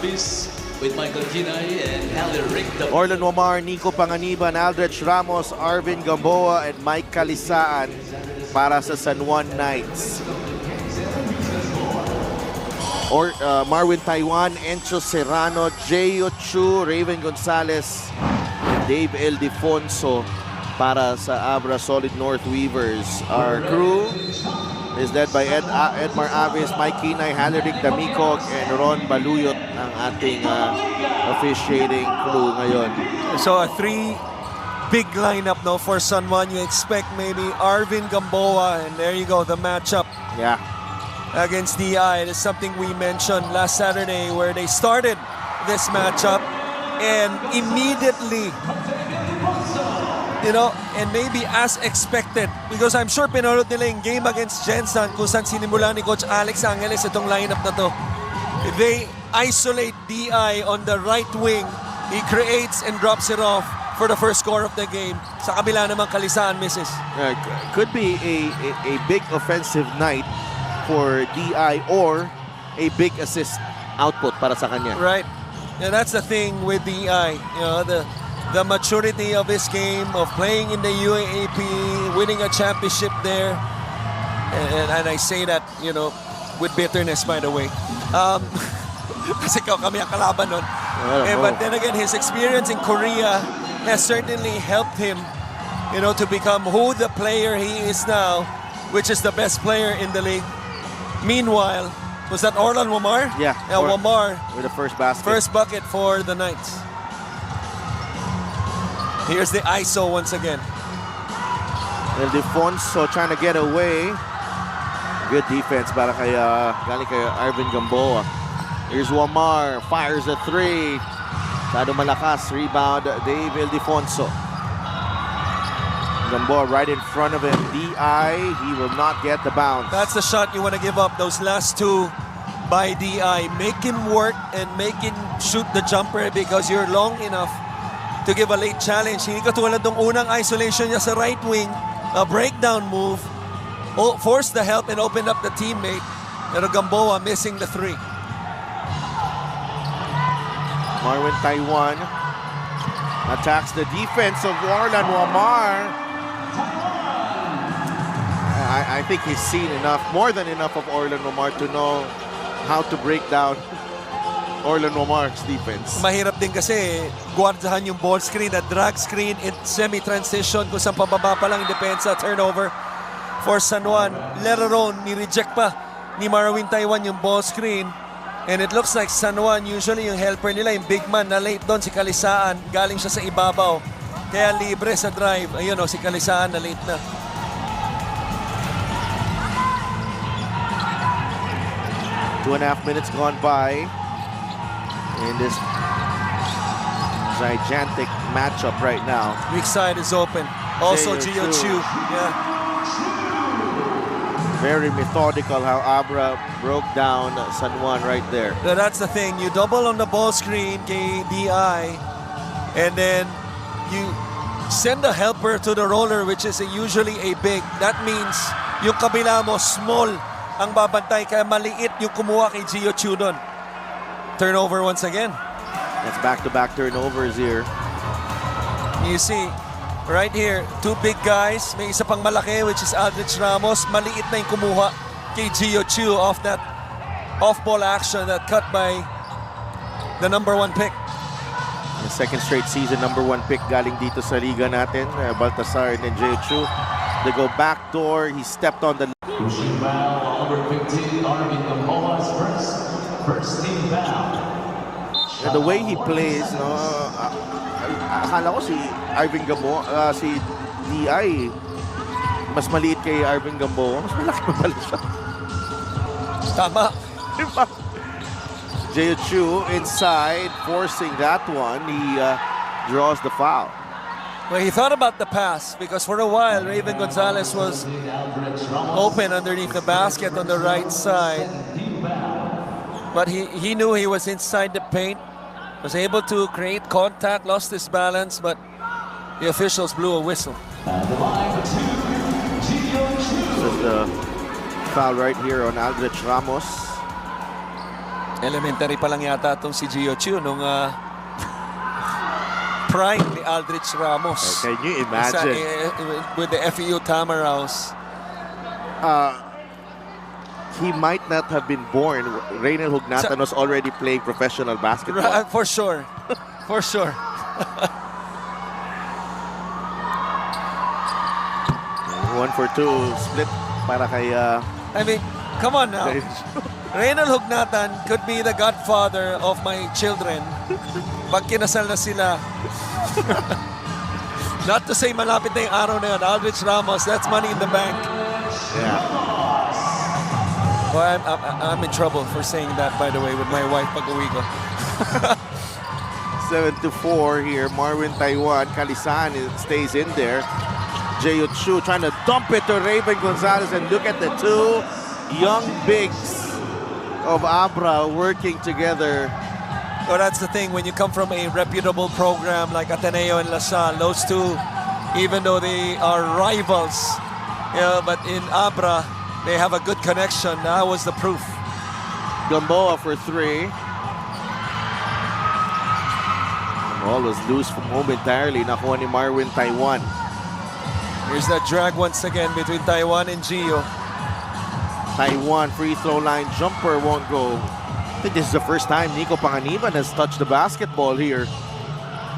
service with Michael Ginay and Halle Rick. Orlan Wamar, Nico Panganiban, Aldrich Ramos, Arvin Gamboa, and Mike Calisaan para sa San Juan Knights. Marwin Taiwan, Encho Serrano, Jeyo Chu, Raven Gonzalez, and Dave Ildefonso para sa ABRA Solid North Weavers. Our crew is led by Edmar Avis, Mike Kinay, Haleric Damicog, and Ron Baluyot ang ating officiating crew ngayon. So a big lineup now for San Juan. You expect maybe Arvin Gamboa, and there you go, the matchup. Yeah. Against DI. It is something we mentioned last Saturday where they started this matchup and immediately, and maybe as expected, because I'm sure pinanood nila yung game against Jensen kung saan sinimula ni Coach Alex Angeles itong lineup na to. They isolate DI on the right wing. He creates and drops it off for the first score of the game. Sa kabila naman Calisaan misses. Could be a big offensive night for DI or a big assist output para sa kanya. Right. And that's the thing with DI. The maturity of his game, of playing in the UAAP, winning a championship there. And I say that, with bitterness, by the way. Kasi kami ang kalaban nun. But then again, his experience in Korea has certainly helped him, to become who the player he is now, which is the best player in the league. Meanwhile, was that Orlan Wamar? Yeah. Wamar with the first basket. First bucket for the Knights. Here's the ISO once again. Ildefonso trying to get away. Good defense para galing kay Arvin Gamboa. Here's Wamar, fires a three. Masyado malakas, rebound, Dave Ildefonso. Gamboa right in front of him. DI, he will not get the bounce. That's the shot you want to give up, those last two by DI. Make him work and make him shoot the jumper because you're long enough to give a late challenge. Hindi katulad ng unang isolation niya sa right wing, a breakdown move, forced the help and opened up the teammate. Pero Gamboa missing the three. Marwin Taiwan attacks the defense of Orlan Wamar. I think he's seen enough, more than enough of Orlan Wamar to know how to break down Orlan Wamar's defense. Mahirap din kasi guardahan yung ball screen, a drag screen in semi-transition kung saan pababa pa lang yung depensa, turnover for San Juan. Let alone, ni-reject pa ni Marwin Taiwan yung ball screen. And it looks like San Juan, usually yung helper nila, yung big man na late doon, si Calisaan, galing siya sa ibabaw. Kaya libre sa drive. Ayun si Calisaan na late na. Two and a half minutes gone by in this gigantic matchup right now. Weak side is open. Also Jeyo Chu. Yeah. Very methodical how ABRA broke down San Juan right there. That's the thing. You double on the ball screen, kay DI, and then you send a helper to the roller, which is usually a big. That means yung kabila mo, small ang babantay, kaya maliit yung kumuha kay Jeyo Chu doon. Turnover once again. That's back-to-back turnovers here. You see, right here, two big guys. May isa pang malaki, which is Aldrich Ramos. Maliit na yung kumuha kay Jeyo Chu off that off-ball action that cut by the #1 pick. The second straight season #1 pick galing dito sa liga natin. Baltasar and then Jeyo Chu. They go backdoor. He stepped on the... Pushing foul, number 15, Arvin Gamboa's first team foul. The way he plays, akala ko si Arvin Gamboa, si DI, mas maliit kay Arvin Gamboa. Mas malaki pa pala siya. Tama. Jeyo Chu inside, forcing that one. He draws the foul. Well, he thought about the pass because for a while, Raven Gonzalez was open underneath the basket on the right side. But he knew he was inside the paint, was able to create contact, lost his balance, but the officials blew a whistle. This is the foul right here on Aldrich Ramos. Elementary pa lang yata itong si Gio Chu nung prime ni Aldrich Ramos. Can you imagine? With the FEU Tamaraws. He might not have been born. Reynel Hugnatan was already playing professional basketball. For sure. For sure. 1 for 2 split para kay I mean, come on now. Reynel Hugnatan could be the godfather of my children pag kinasal na sila. Not to say malapit na yung araw na yun. Aldrich Ramos, that's money in the bank. Yeah. Well, I'm in trouble for saying that, by the way, with my wife pag-uwi ko. 7-4 here. Marwin Taiwan. Kalisan stays in there. Jayo Chu trying to dump it to Raven Gonzalez, and look at the two young bigs of ABRA working together. So that's the thing, when you come from a reputable program like Ateneo and LaSalle, those two, even though they are rivals, but in ABRA, they have a good connection. That was the proof. Gamboa for 3. The ball was loose momentarily. Nakuha ni Marwin Taiwan. Here's that drag once again between Taiwan and Gio. Taiwan free throw line jumper won't go. I think this is the first time Nico Panganiban has touched the basketball here.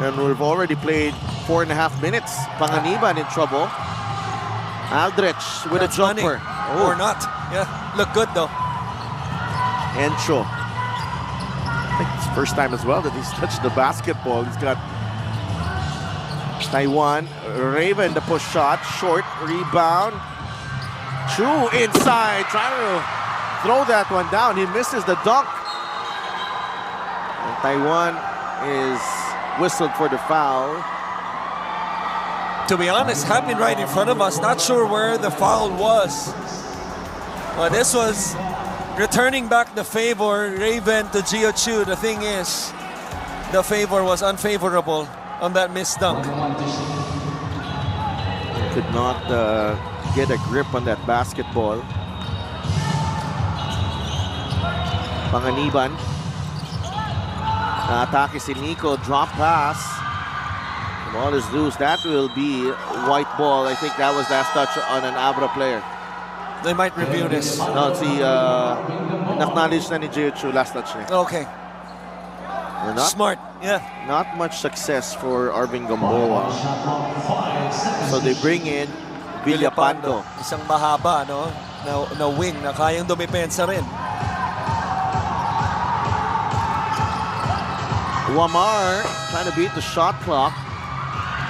And we've already played 4.5 minutes. Panganiban in trouble. Aldrich with That's a jumper. Or not. Yeah, look good though. Encho. I think it's the first time as well that he's touched the basketball. He's got Taiwan. Raven the push shot. Short rebound. Chu inside. Trying to throw that one down. He misses the dunk. And Taiwan is whistled for the foul. To be honest, happened right in front of us. Not sure where the foul was. But this was returning back the favor, Raven to Gio Chu. The thing is, the favor was unfavorable on that missed dunk. Could not get a grip on that basketball. Panganiban. Atake si Nico. Drop pass. The ball is loose. That will be white ball. I think that was last touch on an ABRA player. They might review this. No, it's the acknowledged na ni Gio Chu last touch niya. Okay. Smart, yeah. Not much success for Arvin Gamboa. So they bring in Villapando. Isang mahaba, no? Na wing na kayang dumipensa rin. Wamar trying to beat the shot clock.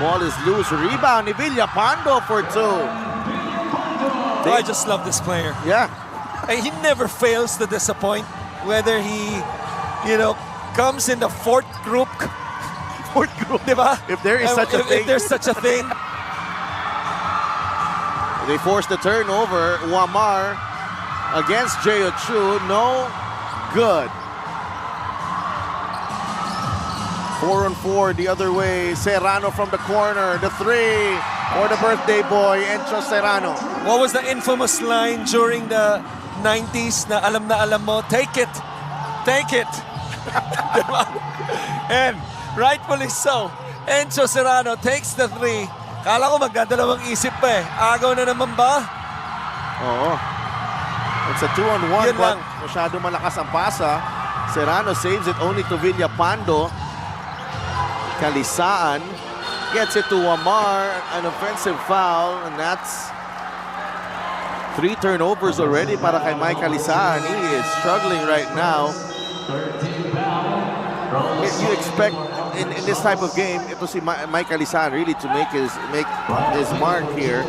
Ball is loose. Rebound ni Villapando for 2. I just love this player. Yeah. He never fails to disappoint. Whether he, comes in the fourth group, diba? If there is such a thing. If there's such a thing. They force the turnover. Wamar against Jayo Chu. No good. 4-on-4 the other way. Serrano from the corner. The 3 for the birthday boy, Encho Serrano. What was the infamous line during the 90s na alam mo? Take it. Take it. And rightfully so. Encho Serrano takes the 3. Kala ko magdadalawang isip pa eh. Agaw na naman ba? Oo. It's a 2-on-1 Yun but lang. masyado malakas ang pasa. Serrano saves it only to Villapando. Kalisaan gets it to Wamar. An offensive foul, and that's 3 turnovers already para kay Mike Kalisaan. He is struggling right now. You expect in this type of game, ito si Mike Kalisaan really to make his mark here.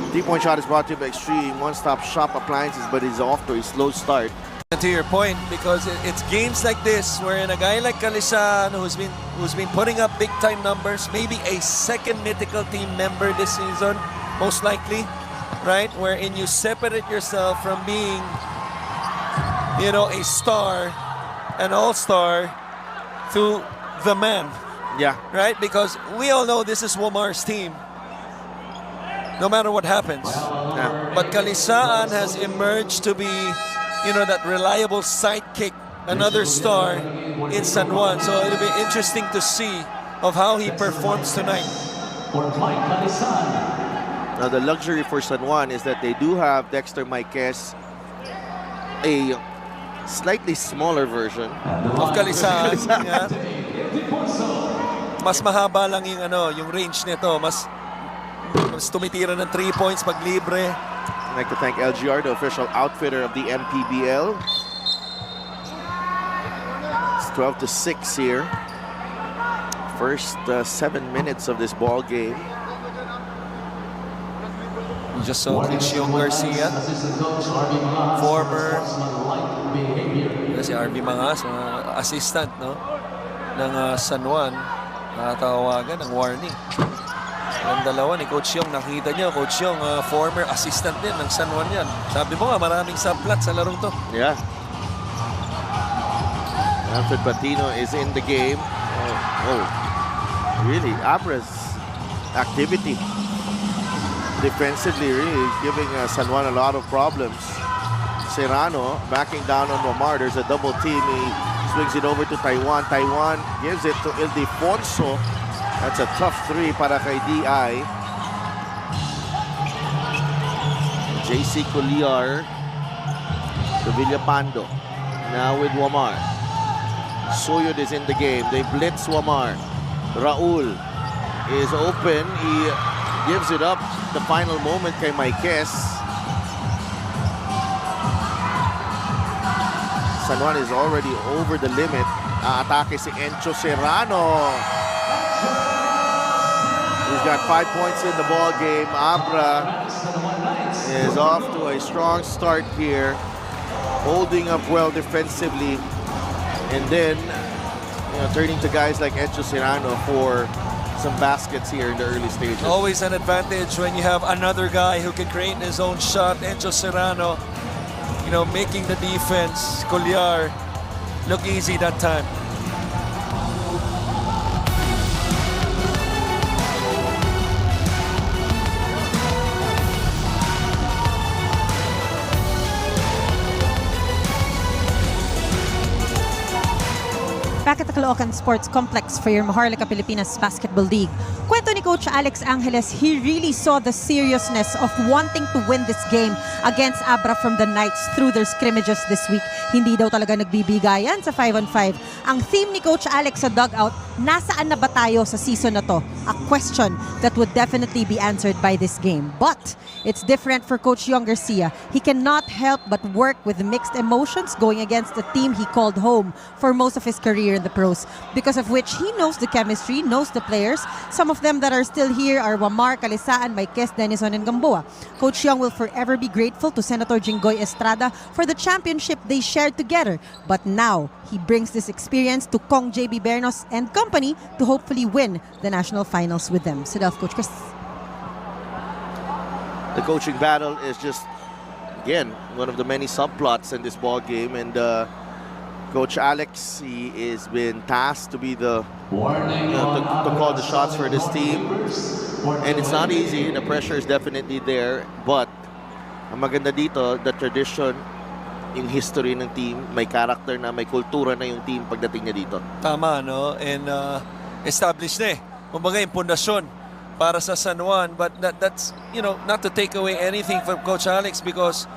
3-point shot is brought to you by Extreme One-Stop Shop Appliances, but he's off to a slow start. To your point, because it's games like this wherein a guy like Kalisan who's been putting up big time numbers, maybe a second mythical team member this season, most likely, right? Wherein you separate yourself from being, a star, an all-star, to the man. Yeah. Right? Because we all know this is Womar's team, no matter what happens. Yeah. But Kalisaan has emerged to be, that reliable sidekick another star in San Juan. So it'll be interesting to see of how he performs tonight. Now the luxury for San Juan is that they do have Dexter Marquez, a slightly smaller version Of Kalisaan. Yeah. Mas mahaba lang yung yung range nito. Mas tumitira ng 3 points pag libre. I'd like to thank LGR, the official outfitter of the MPBL. It's 12-6 here. First 7 minutes of this ball game. You just saw Cristian Garcia, former si RB Mangas, assistant ng San Juan, nakatawagan ng warning. Ang dalawa ni Coach Yong, nakita niyo, Coach Yong, former assistant din ng San Juan yan. Sabi mo nga, maraming subplat sa larong to. Yeah. Alfred Patino is in the game. Oh, really? ABRA's activity defensively really giving San Juan a lot of problems. Serrano backing down on Omar. There's a double team. He swings it over to Taiwan. Taiwan gives it to Ildefonso. That's a tough three para kay DI. JC Cuellar to Villapando. Now with Wamar. Suyod is in the game. They blitz Wamar. Raul is open. He gives it up the final moment kay Marquez. San Juan is already over the limit. Atake si Encho Serrano. He's got 5 points in the ball game. ABRA is off to a strong start here, holding up well defensively, and then turning to guys like Encho Serrano for some baskets here in the early stages. Always an advantage when you have another guy who can create his own shot. Encho Serrano, making the defense, Cuellar, look easy that time. Back at the Caloocan Sports Complex for your Maharlika Pilipinas Basketball League. Kwento ni Coach Alex Angeles, he really saw the seriousness of wanting to win this game against ABRA from the Knights through their scrimmages this week. Hindi daw talaga nagbibigayan sa 5-on-5. Ang theme ni Coach Alex sa dugout, nasaan na ba tayo sa season na to? A question that would definitely be answered by this game. But it's different for Coach Yong Garcia. He cannot help but work with mixed emotions going against the team he called home for most of his career in the pros, because of which he knows the chemistry, knows the players. Some of them that are still here are Wamar, Kalisaan, Marquez, Denison, and Gamboa. Coach Yong will forever be grateful to Senator Jinggoy Estrada for the championship they shared together. But now, he brings this experience to Kong JB Bernos and company to hopefully win the national finals with them. So, Coach Chris. The coaching battle is just, again, one of the many subplots in this ball game, and Coach Alex, he has been tasked to be the to call the shots for this team, and it's not easy. The pressure is definitely there, but ang maganda dito, the tradition in history ng team, may character na, may kultura na yung team pagdating niya dito. Tama, no? And established na eh. Kumbaga yung pundasyon para sa San Juan, but that's not to take away anything from Coach Alex, because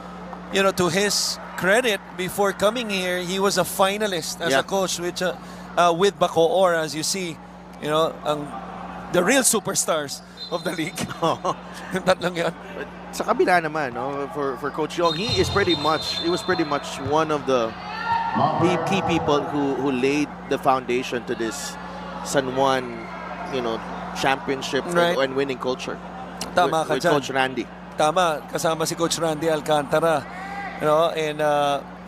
to his credit, before coming here, he was a finalist as a coach with Bacoor, as you see, the real superstars of the league. Tatlong yan. Sa kabila naman, for Coach Yong, he was pretty much one of the key people who laid the foundation to this San Juan, championship and winning culture. Tama ka with dyan. Coach Randy. Tama, kasama si Coach Randy Alcantara. And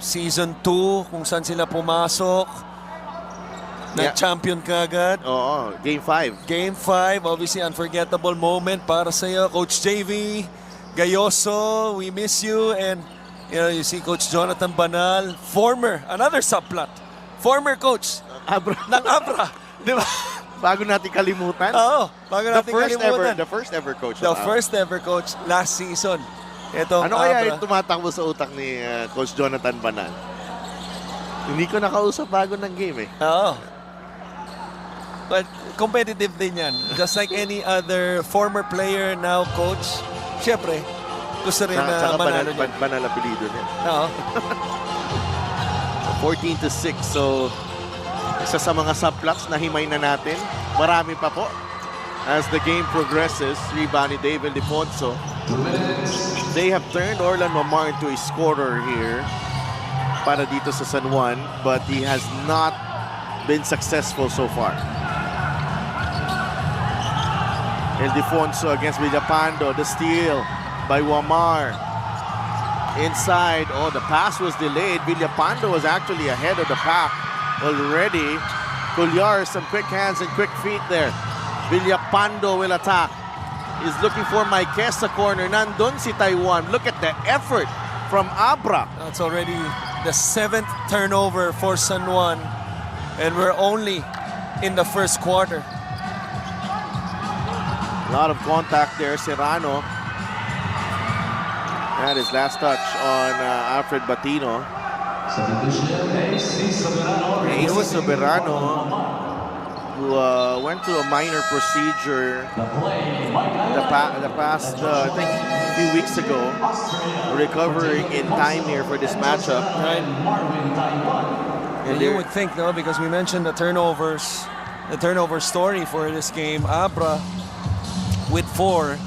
season 2, kung saan sila pumasok, nag-champion kagad. Oo, Game 5. Game 5, obviously unforgettable moment para sa iyo, Coach JV Gayoso, we miss you. And you see Coach Jonathan Banal, another subplot, former coach ng ABRA. Di ba? Bago natin kalimutan. Oo, bago natin kalimutan. The first ever coach. The first ever coach last season. Ano kaya yung tumatakbo sa utak ni Coach Jonathan Banal? Hindi ko nakausap bago ng game eh. Oo. But competitive din yan. Just like any other former player, now coach. Siyempre, gusto rin na Tsaka manalo niya. banal apelido niya. Oo. 14-6. So, isa sa mga subplots na himay na natin. Marami pa po. As the game progresses, rebound ni David Defonso. They have turned Orlan Mamar into a scorer here para dito sa San Juan, but he has not been successful so far. El Defonso against Villapando. The steal by Wamar. Inside. Oh, the pass was delayed. Villapando was actually ahead of the pack already. Cullar, some quick hands and quick feet there. Villapando will attack. He's looking for Marquez sa corner. Nandun si Taiwan. Look at the effort from Abra. That's already the 7th turnover for San Juan. And we're only in the first quarter. A lot of contact there. Serrano. That is last touch on Alfred Batino. Ace Soberano, who went through a minor procedure the past, I think, a few weeks ago, recovering in time here for this matchup. Right. And you would think, no, because we mentioned the turnover story for this game. Abra with 4,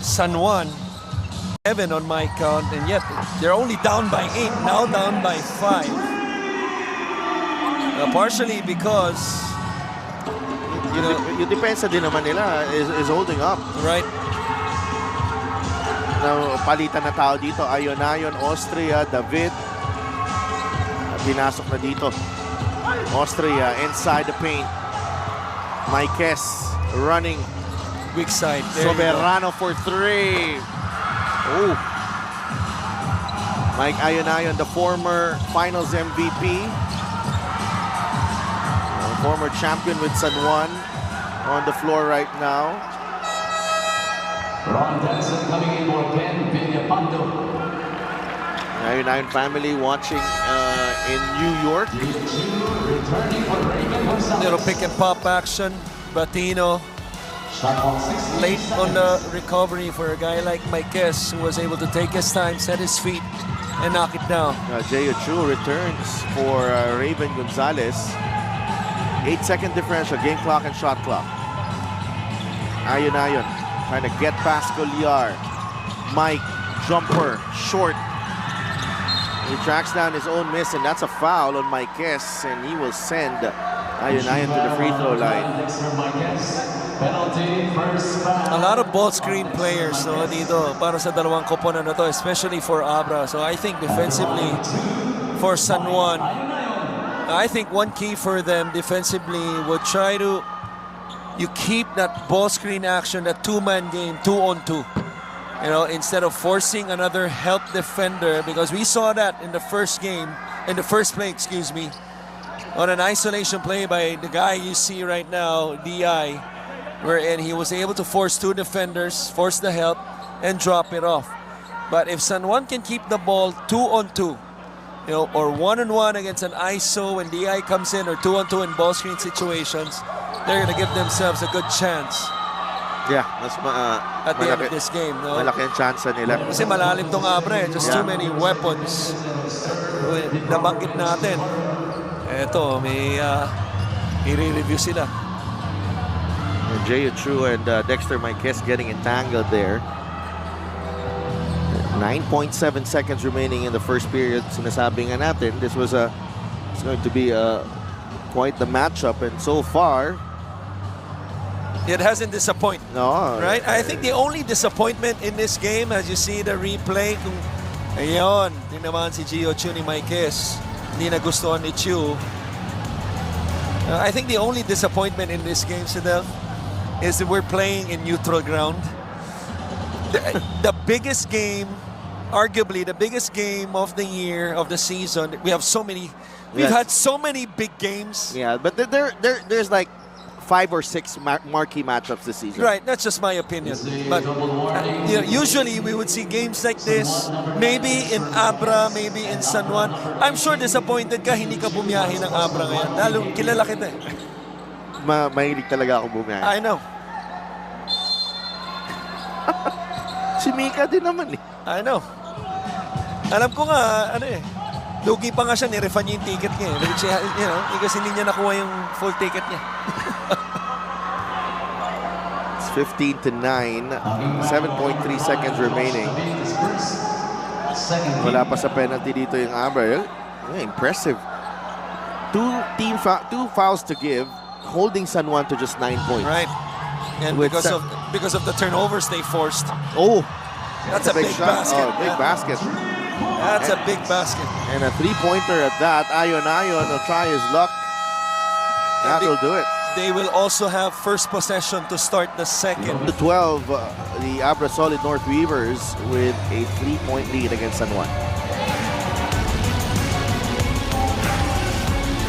San Juan 7 on my count, and yet they're only down by 8, now down by 5. Partially because yung depensa din naman nila is holding up. right. Now, palitan na tao dito. Ayon, Austria, David. Pinasok na dito. Austria inside the paint. Marquez running. Weak side. There you go. Soberano for 3. Oh. Mike Ayon, the former finals MVP. Former champion with San Juan on the floor right now. Ron Denson coming in for Ken Villapando. Ayon family watching in New York. Returning for Raymond Gonzalez. Little pick and pop action. Batino Shot clock 16 late on the seconds. recovery for a guy like Marquez, who was able to take his time, set his feet, and knock it down. Jay Ochu returns for Raven Gonzalez. 8-second differential, game clock and shot clock. Ayon trying to get past Cullar. Mike, jumper, short. He tracks down his own miss, and that's a foul on Marquez, and he will send Ayon to the free throw line. Penalty, first foul. A lot of ball screen players no, dito para sa dalawang koponan na to, especially for Abra. So I think defensively for San Juan, I think one key for them defensively would try to keep that ball screen action, that two-man game, 2-on-2. You know, instead of forcing another help defender, because we saw that in the first play, on an isolation play by the guy you see right now, DI, wherein he was able to force 2 defenders, force the help, and drop it off. But if San Juan can keep the ball 2-on-2, you know, or 1-on-1 against an ISO when DI comes in, or 2-on-2 in ball screen situations, they're going to give themselves a good chance Yeah, mas at the end of this game. No? malaki ang chance nila. Kasi malalim tong Abra, just too many weapons. Nabanggit natin. Eto, may i-review sila. Jay Ochu and Dexter Marquez getting entangled there. 9.7 seconds remaining in the first period. Sinasabi nga natin, this was it's going to be quite the matchup, and so far, It hasn't disappointed. no. Right? I think the only disappointment in this game, as you see the replay, kung ayun, din naman si Gio Chu ni Marquez, hindi nagustuhan ni Chu. I think the only disappointment in this game, Sidel, is that we're playing in neutral ground. The biggest game, arguably the biggest game of the year, of the season. We have so many, we've Yes. had so many big games. Yeah, but there's like 5 or 6 marquee matchups this season. Right, that's just my opinion. But you know, usually we would see games like this, maybe in ABRA, maybe in San Juan. I'm sure disappointed ka, hindi ka bumiyahe ng ABRA ngayon. Lalo, kilala kita eh. Mahilig talaga ako bumiyahe. I know. Si Mika din naman eh. I know. Alam ko nga, ano eh, lugi pa nga siya, nirefund niya yung ticket niya. You know, kasi hindi niya nakuha yung full ticket niya. It's 15-9, 7.3 seconds remaining. Wala pa sa penalty dito yung ABRA. Yeah, impressive. Two fouls to give, holding San Juan to just 9 points. Right. And With because of the turnovers they forced. Oh, That's a big basket. Oh, big basket. That's a big basket. And a three-pointer at that. Ayon will try his luck. That will do it. They will also have first possession to start the second. The 12, the ABRA Solid North Weavers with a 3-point lead against San Juan.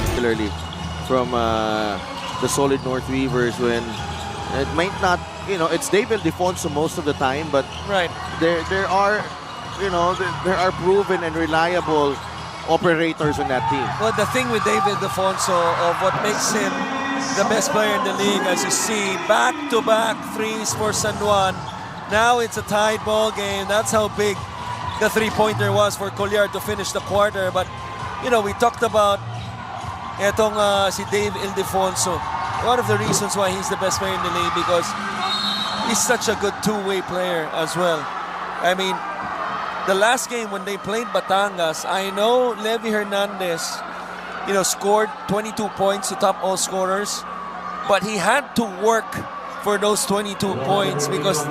Particularly from the Solid North Weavers, when it might not, you know, it's David Defonso most of the time, but Right. there are, you know, there are proven and reliable operators on that team. Well, the thing with David Defonso, of what makes him the best player in the league, as you see, back-to-back threes for San Juan. Now it's a tied ball game. That's how big the three-pointer was for Collier to finish the quarter. But, you know, we talked about etong si Dave Ildefonso. One of the reasons why he's the best player in the league, because he's such a good two-way player as well. I mean, the last game when they played Batangas, I know Levy Hernandez, you know, scored 22 points to top all scorers, but he had to work for those 22 points because,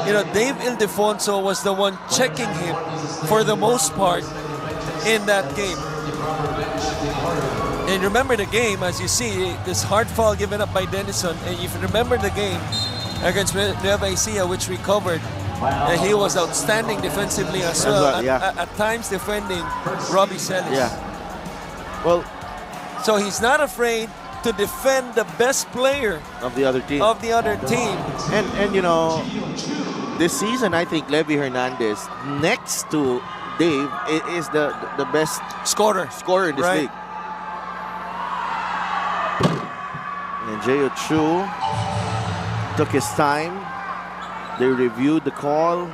you know, Dave Ildefonso was the one checking him for the most part in that game. And remember the game, as you see, this hard foul given up by Denison. And if you remember the game against Nueva Ecija, which we covered, he was outstanding defensively as well. Yeah. At times defending Robbie Celis. Yeah. Well, so he's not afraid to defend the best player of the other team. And you know, this season I think Levy Hernandez next to Dave is the best scorer in this league. And Jayo Chu took his time. They reviewed the call.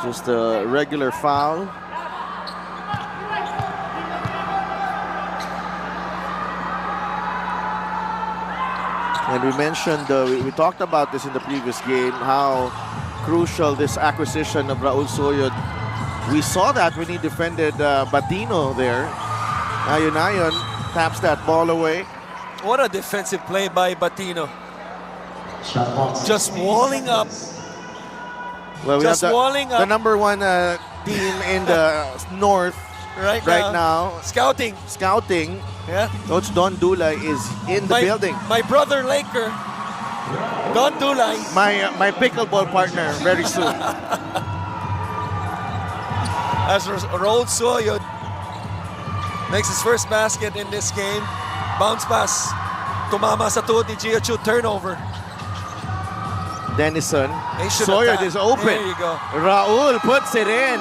Just a regular foul. And we mentioned, we talked about this in the previous game, how crucial this acquisition of Raul Soyod. We saw that when he defended Batino there. Ayon taps that ball away. What a defensive play by Batino. Just walling up. Well, we just have walling up. The number one team in the north right now. Scouting. Yeah. Coach Don Dulay is in the building. My brother Laker, Don Dulay. My pickleball partner very soon. As Raul Soyod makes his first basket in this game. Bounce pass. Tumama sa tuhod ni Gio Chu. Turnover. Denison. Soyod is open. There you go. Raul puts it in.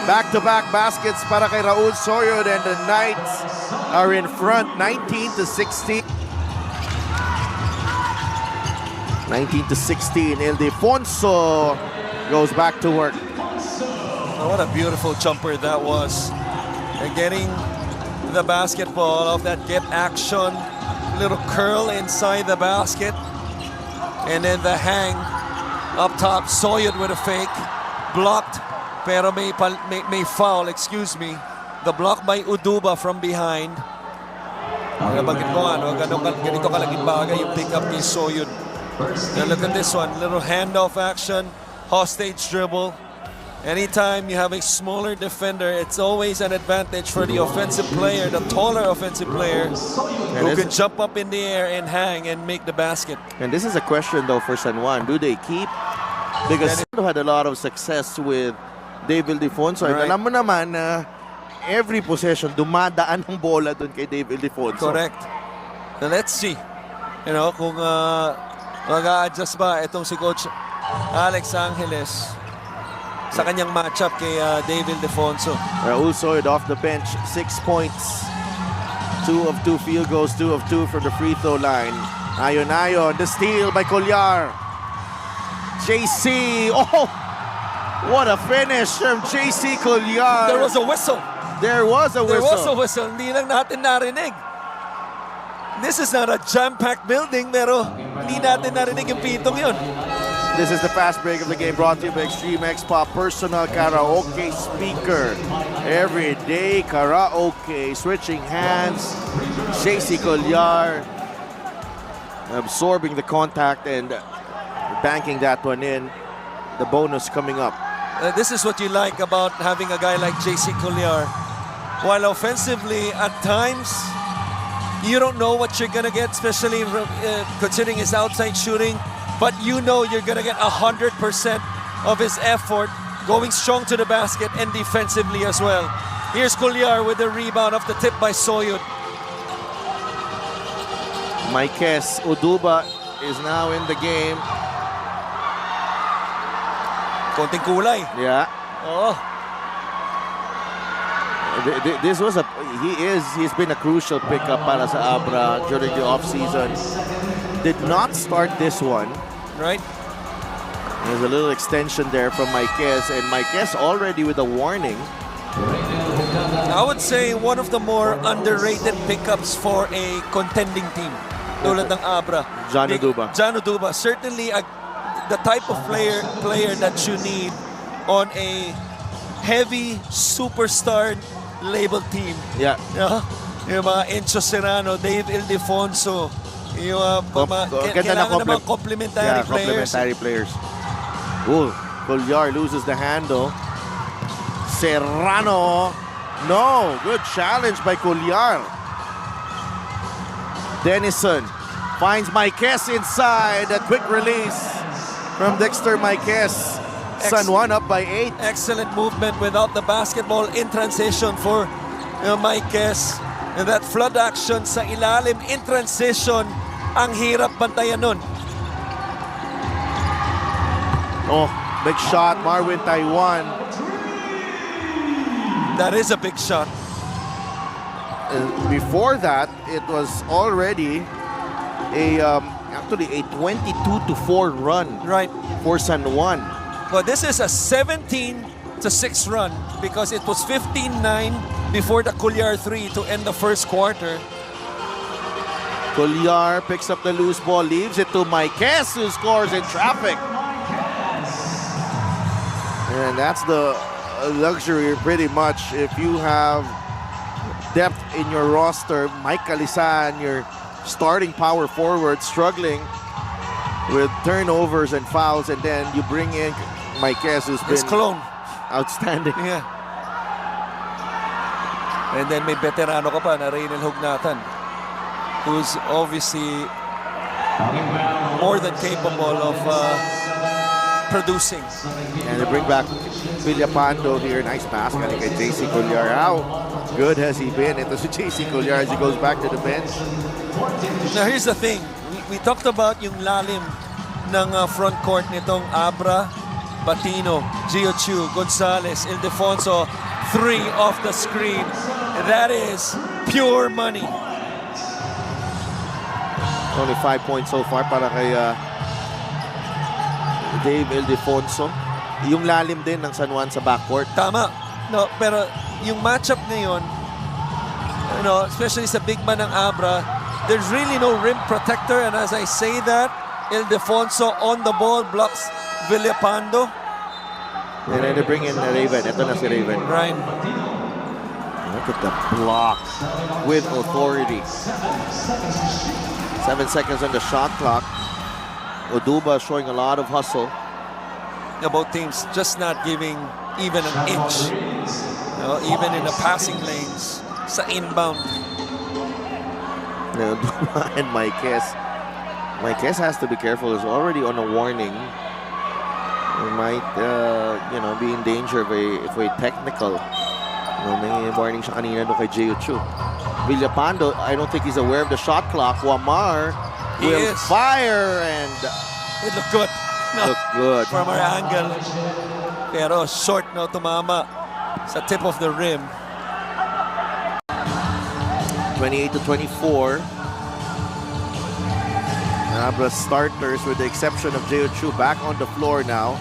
Back-to-back baskets para kay Raul Soyod, and the Knights are in front 19-16. 19-16. Ildefonso goes back to work. Oh, what a beautiful jumper that was. And getting the basketball off that get action, little curl inside the basket, and then the hang up top. Soyod with a fake, blocked, pero may foul, excuse me. The block by Uduba from behind. Bakit mo ganito kalaging bagay yung pick up ni Soyod. Now look at this one, little handoff action, hostage dribble. Anytime you have a smaller defender, it's always an advantage for the offensive player, the taller offensive player, who can jump up in the air and hang and make the basket. And this is a question though for San Juan. Do they keep? Because they had a lot of success with Dave Ildefonso. Right. And alam mo naman na every possession, dumadaan ang bola dun kay Dave Ildefonso. Correct. Now let's see. Kung mag-a-adjust ba itong si Coach Alex Angeles sa kanyang matchup kay Dave Ildefonso. Raul Soyod off the bench, 6 points. 2 of 2 field goals, 2 of 2 from the free throw line. Ayon, the steal by Colliar. JC, oh! What a finish from JC Colliar. There was a whistle. There was a There was a whistle. whistle. Hindi lang natin narinig. This is not a jam-packed building, pero hindi natin narinig yung pitong yun. This is the fast break of the game brought to you by Extreme X Pop Personal Karaoke Speaker. Every day karaoke, switching hands. JC Colliar absorbing the contact and banking that one in. The bonus coming up. This is what you like about having a guy like JC Colliar. While offensively, at times, you don't know what you're gonna get, especially considering his outside shooting. But you know you're gonna get 100% of his effort, going strong to the basket and defensively as well. Here's Colliar with the rebound off the tip by Soyud. Maikes Uduba is now in the game. Konting kulay. Yeah. Oh, This was he's been a crucial pickup para sa ABRA during the offseason. Did not start this one. right? There's a little extension there from Maikes, and Maikes already with a warning. I would say one of the more underrated pickups for a contending team. Tulad ng ABRA. John Uduba. John Uduba. Certainly the type of player that you need on a heavy superstar labeled team. Yeah. Yung mga Encho Serrano, Dave Ildefonso, yung kailangan naman complementary players. Complementary players. Ooh, Colliar loses the handle. Serrano. No, good challenge by Colliar. Denison finds Maikes inside. A quick release from Dexter Maikes. San Juan up by 8. Excellent movement without the basketball in transition for Maikes. And that flood action sa ilalim in transition, ang hirap bantayan nun. Oh, big shot, Marwin Taiwan. That is a big shot. Before that, it was already actually a 22-4 run Right. for San Juan. But this is a 17-6 run because it was 15-9 before the Colliar 3 to end the first quarter. Colliar picks up the loose ball, leaves it to Maikes, who scores in traffic. And that's the luxury pretty much if you have depth in your roster. Mike Calisan, your starting power forward, struggling with turnovers and fouls, and then you bring in Maikes, who's His been clone. outstanding. Yeah. And then may veterano ka pa na Reynel Hugnatan, who's obviously more than capable of producing. And they bring back Villapando here. Nice pass kay JC Colliar. How good has he been? Ito si JC Colliar as he goes back to the bench. Now here's the thing. We talked about yung lalim ng front court nitong ABRA, Batino, Gio Chu, Gonzalez, Ildefonso, 3 off the screen. That is pure money. Only 5 points so far para kay Dave Ildefonso. Yung lalim din ng San Juan sa backcourt. Tama. No, pero yung matchup ngayon, especially sa big man ng ABRA, there's really no rim protector, and as I say that, Ildefonso on the ball blocks Villapando. And then they bring in Raven. Ito na si Raven. Right. Look at the block with authority. 7 seconds on the shot clock. Uduba showing a lot of hustle. Both teams just not giving even an inch, even in the passing lanes sa inbound. Uduba and Maikes. Maikes has to be careful. He's already on a warning. He might, be in danger of a technical. May warning siya kanina doon kay Gio Chu. Villapando, I don't think he's aware of the shot clock. Wamar He will is. fire and It looked good. No, look good. from our angle. Pero short, no, tumama sa tip of the rim. 28-24. Abra starters with the exception of Jeo Chu back on the floor now.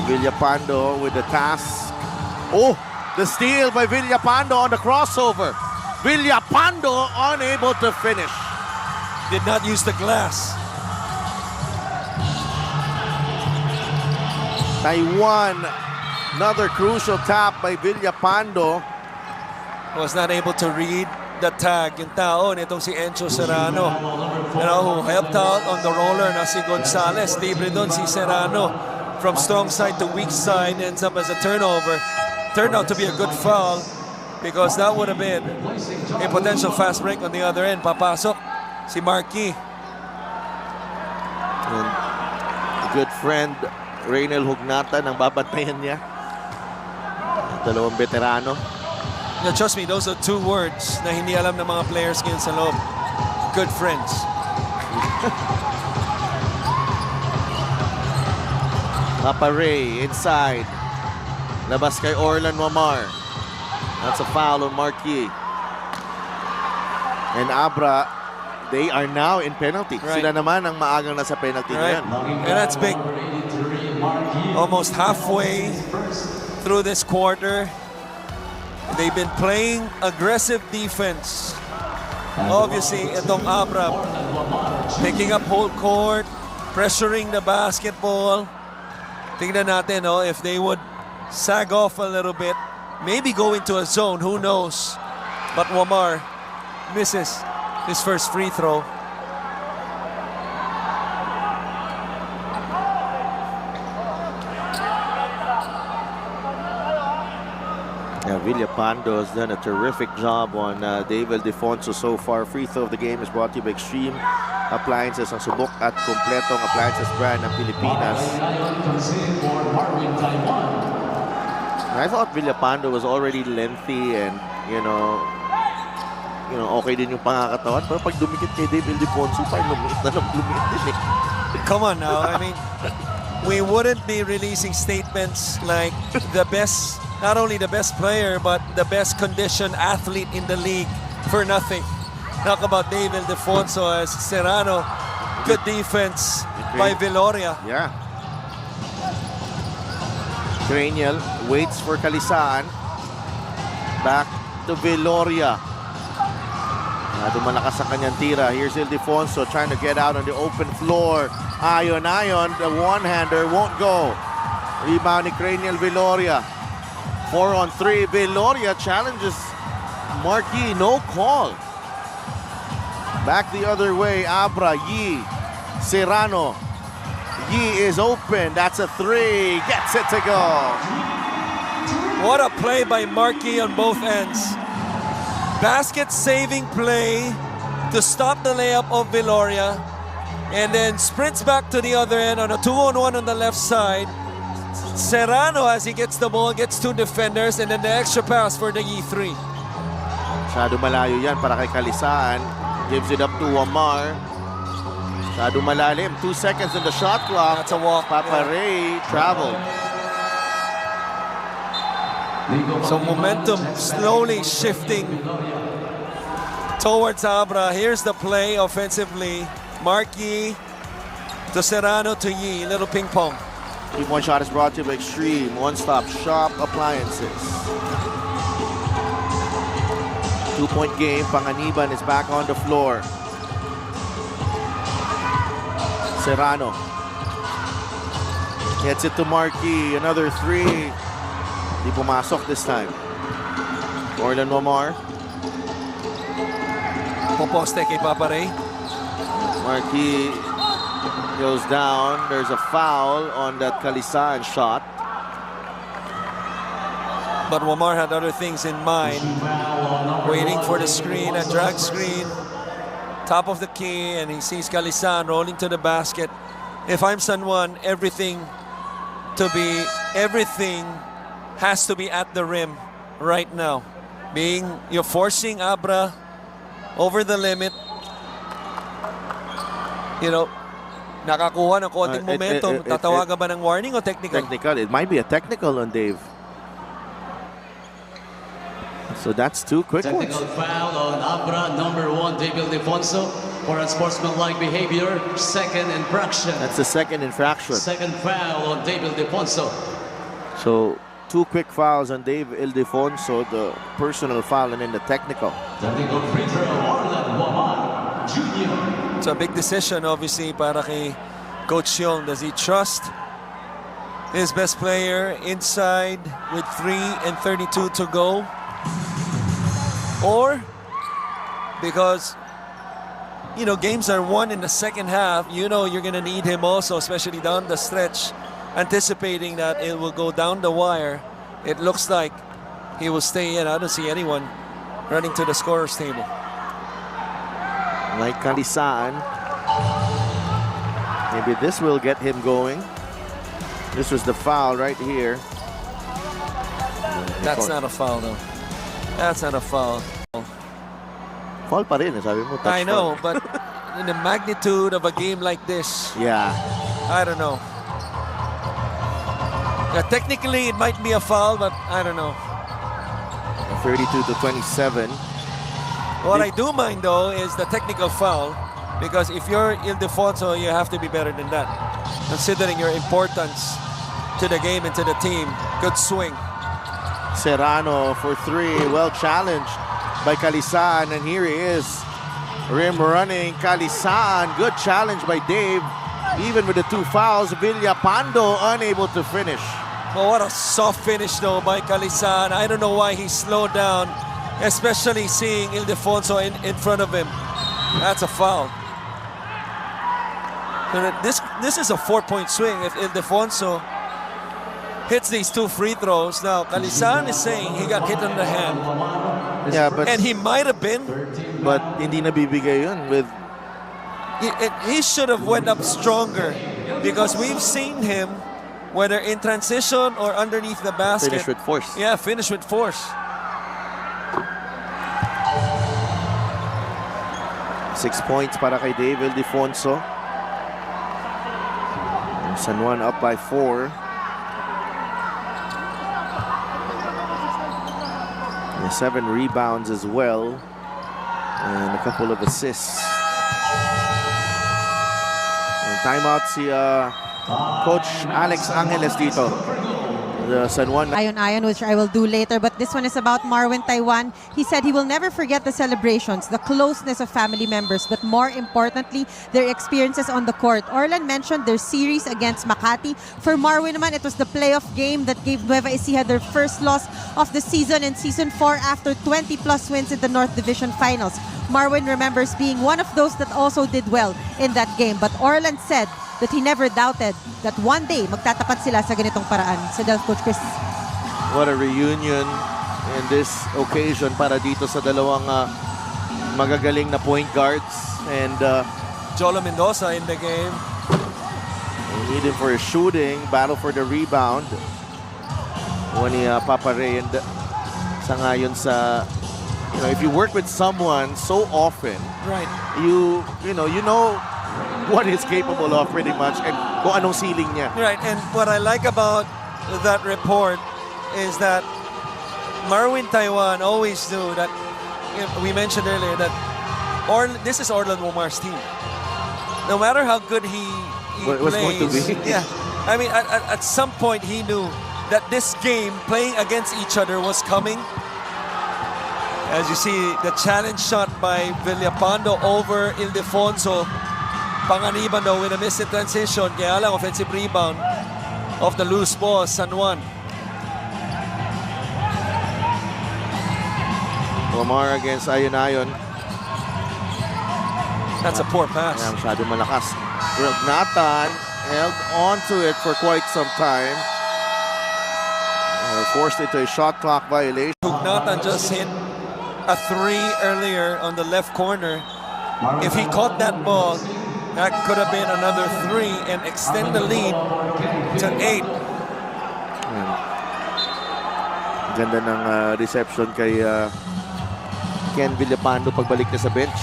Villapando with the task. Oh, the steal by Villapando on the crossover. Villapando unable to finish. Did not use the glass. Taiwan, another crucial tap by Villapando. Was not able to read the tag. Yung tao nitong si Encho Serrano. You know, who helped out on the roller na si Gonzalez. Libre doon si Serrano. From strong side to weak side, ends up as a turnover. Turned out to be a good foul because that would have been a potential fast break on the other end. Papasok si Marquis. And a good friend, Reynel Hugnatan, ang babantayan niya. Dalawang veterano. Yeah, trust me, those are two words na hindi alam ng mga players ngayon sa loob. Good friends. Papa Ray inside. Labas kay Orlan Wamar. That's a foul on Marquis. And Abra, they are now in penalty. Right. Sila naman ang maagang nasa penalty Right. niyan. And that's big. Almost halfway through this quarter. They've been playing aggressive defense. Obviously, itong Abra picking up whole court, pressuring the basketball. Tingnan natin, no, if they would sag off a little bit, maybe go into a zone, who knows. But Wamar misses his first free throw. Yeah, Villapando has done a terrific job on David Defonso so far. Free throw of the game is brought to you by Extreme Appliances, ang subok at kompletong appliances brand ng Pilipinas. I thought Villapando was already lengthy and, you know, okay din yung pangakatawan. Pero pag dumikit kay David Defonso, parang lumit na lumit din eh. Come on now, I mean, we wouldn't be releasing statements like the best, not only the best player, but the best conditioned athlete in the league for nothing. Talk about David Defonso as Serrano. Good defense by Viloria. Yeah. Cranial waits for Kalisaan. Back to Viloria. Dumalakas sa kanyang tira. Here's Ildefonso trying to get out on the open floor. Ayon, the one-hander won't go. Rebound ni Cranial Viloria. 4-on-3. Viloria challenges Marquis. No call. Back the other way. Abra, Yi, Serrano. Yi is open. That's a three. Gets it to go. What a play by Marquis on both ends. Basket-saving play to stop the layup of Viloria. And then sprints back to the other end on a 2-on-1 on the left side. Serrano, as he gets the ball, gets two defenders, and then the extra pass for the E3. Masyado malayo yan para kay Kalisaan. Gives it up to Wamar. Masyado malalim. 2 seconds in the shot clock. That's a walk. Papa Ray traveled. So momentum slowly shifting towards Abra. Here's the play offensively. Marquis to Serrano to Yi. Little ping pong. 3-point shot is brought to you by Extreme One-Stop Shop Appliances. 2-point game. Panganiban is back on the floor. Serrano gets it to Marquis. Another three. Di pumasok this time. Orlan Wamar. Poposte kay Papa Ray. Marquis goes down. There's a foul on that Kalisaan shot. But Wamar had other things in mind. Waiting for the screen, a drag screen. Top of the key, and he sees Kalisaan rolling to the basket. If I'm San Juan, everything has to be at the rim right now. You're forcing Abra over the limit. you know, nakakuha ng konting momentum. Tatawagan ba ng warning o technical? Technical. It might be a technical on Dave. So that's 2 quick ones. Technical foul on ABRA number 1, Dave Ildefonso, for unsportsmanlike behavior. Second infraction. That's the second infraction. Second foul on Dave Ildefonso. So 2 quick fouls on Dave Ildefonso, the personal foul and then the technical. Technical free throw, Orlando Waman Jr. It's a big decision, obviously, para kay Coach Yong. Does he trust his best player inside with 3:32 to go? Or, because, you know, games are won in the second half, you know you're going to need him also, especially down the stretch, anticipating that it will go down the wire. It looks like he will stay in. I don't see anyone running to the scorer's table. Like Kalisaan. Maybe this will get him going. This was the foul right here. That's not a foul, though. That's not a foul. Foul pa rin, sabi mo. Touch I know, foul. but in the magnitude of a game like this, Yeah. I don't know. Yeah, technically, it might be a foul, but I don't know. 32-27. What I do mind, though, is the technical foul, because if you're Ildefonso, you have to be better than that, considering your importance to the game and to the team. Good swing. Serrano for 3. Well challenged by Kalisaan. And here he is. Rim running. Kalisaan. Good challenge by Dave. Even with the 2 fouls, Villapando unable to finish. Oh, what a soft finish, though, by Kalisaan. I don't know why he slowed down, especially seeing Ildefonso in front of him. That's a foul. This is a 4-point swing if Ildefonso hits these 2 free throws. Now, Kalisaan is saying he got hit on the hand. Yeah, but And he might have been. but hindi nabibigay yun with He should have went up stronger, because we've seen him, whether in transition or underneath the basket. finish with force. Yeah, finish with force. 6 points para kay Dave Ildefonso. San Juan up by 4. And 7 rebounds as well. And a couple of assists. And timeout si Coach Alex Angeles dito. The San Juan. Ayon, which I will do later, but this one is about Marwin Taiwan. He said he will never forget the celebrations, the closeness of family members, but more importantly, their experiences on the court. Orlan mentioned their series against Makati. For Marwin naman, it was the playoff game that gave Nueva Ecija their first loss of the season in Season 4 after 20-plus wins in the North Division Finals. Marwin remembers being one of those that also did well in that game, but Orlan said that he never doubted that one day magtatapat sila sa ganitong paraan. So, Coach Chris. What a reunion in this occasion para dito sa dalawang magagaling na point guards. And Jolo Mendoza in the game. we need him for his shooting, battle for the rebound. One ni Papa Ray, and sa ngayon sa, you know, if you work with someone so often, Right. you know what he's capable of pretty much, and kung anong ceiling niya. Right, and what I like about that report is that Marwin Taiwan always knew that, you know, we mentioned earlier that this is Orlan Womar's team. No matter how good he Was plays, going to be. yeah. I mean, at some point he knew that this game, playing against each other, was coming. As you see, the challenge shot by Villapando over Ildefonso. Panganiban daw with a miss in transition. Kaya lang, offensive rebound of the loose ball, San Juan. Omar against Ayon. That's a poor pass. Kaya masyado malakas. Nathan held on to it for quite some time. Forced into a shot clock violation. Nathan just hit a 3 earlier on the left corner. If he caught that ball, that could have been another 3 and extend the lead to 8. Ganda ng reception kay Ken Villapando pagbalik niya sa bench.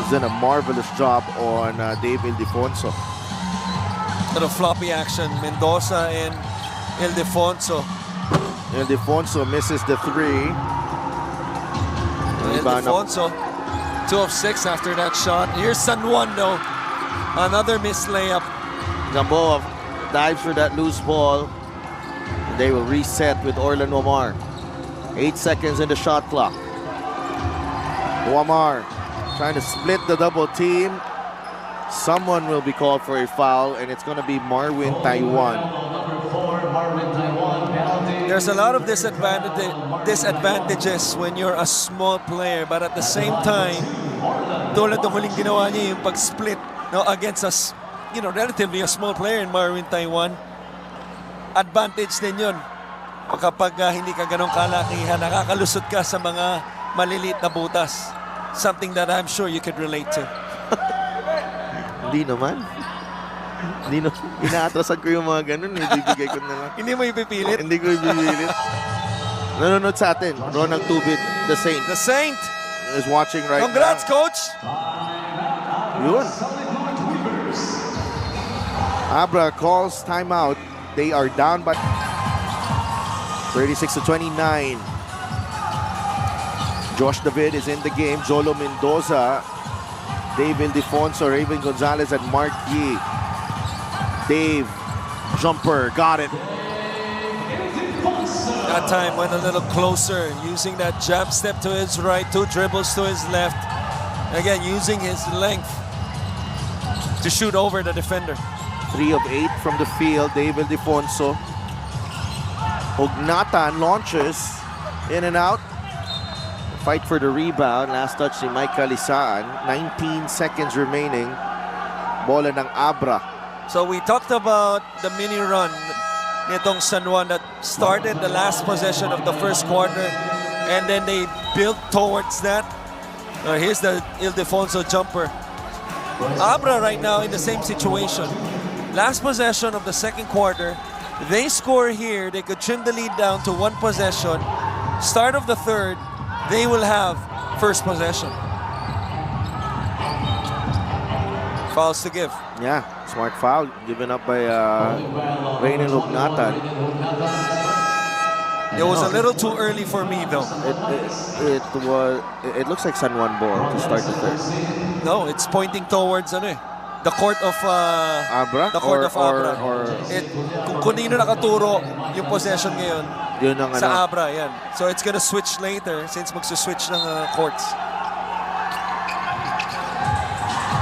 has done a marvelous job on Dave Ildefonso. Little floppy action. Mendoza and Ildefonso. Ildefonso misses the three. Ildefonso, 2 of 6 after that shot. Here's San Juan though. Another missed layup. Gamboa dives for that loose ball. They will reset with Orlan Wamar. 8 seconds in the shot clock. Wamar trying to split the double team. Someone will be called for a foul, and it's going to be Marwin Taiwan. There's a lot of disadvantages when you're a small player, but at the same time, tulad ng huling ginawa niya yung pag-split against us, relatively a small player in Marwin Taiwan. Advantage din yun. Kapag hindi ka ganong kalakihan, nakakalusot ka sa mga maliliit na butas. Something that I'm sure you could relate to. Hindi naman. Inaatrasan ko yung mga ganun. Ibibigay ko na lang. Hindi mo ipipilit? Hindi ko ipipilit. Nanonood sa atin, Ronald Tubit, the Saint. The Saint is watching right Congrats, now. Coach! Yun. Abra calls timeout. They are down by 36-29. Josh David is in the game. Jolo Mendoza, Dave Ildefonso, Raven Gonzalez, and Mark Yee. Dave, jumper, got it. That time went a little closer, using that jab step to his right, 2 dribbles to his left. Again, using his length to shoot over the defender. 3 of 8 from the field, Dave Ildefonso. Ognatan launches, in and out. Fight for the rebound. Last touch ni Mike Calisaan. 19 seconds remaining. Bola ng Abra. So we talked about the mini run nitong San Juan that started the last possession of the first quarter, and then they built towards that. Here's the Ildefonso jumper. Abra right now in the same situation. Last possession of the second quarter. They score here. They could trim the lead down to 1 possession. Start of the third, they will have first possession. Fouls to give. Yeah, smart foul given up by Reynel Ognatan. It was a little too early for me though. It looks like San Juan ball to start the third. No, it's pointing towards the court of Abra? The court of Abra. Or Kung kanino nakaturo yung possession ngayon yun ang sa Abra, yan. So it's gonna switch later since magsuswitch ng courts.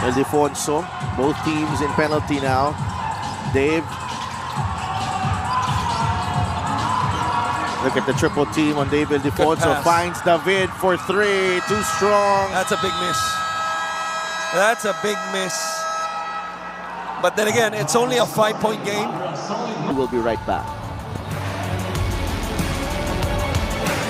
Ildefonso, both teams in penalty now. Dave. Look at the triple team on Dave Ildefonso. Finds David for 3. Too strong. That's a big miss. That's a big miss. But then again, it's only a 5-point game. We'll be right back.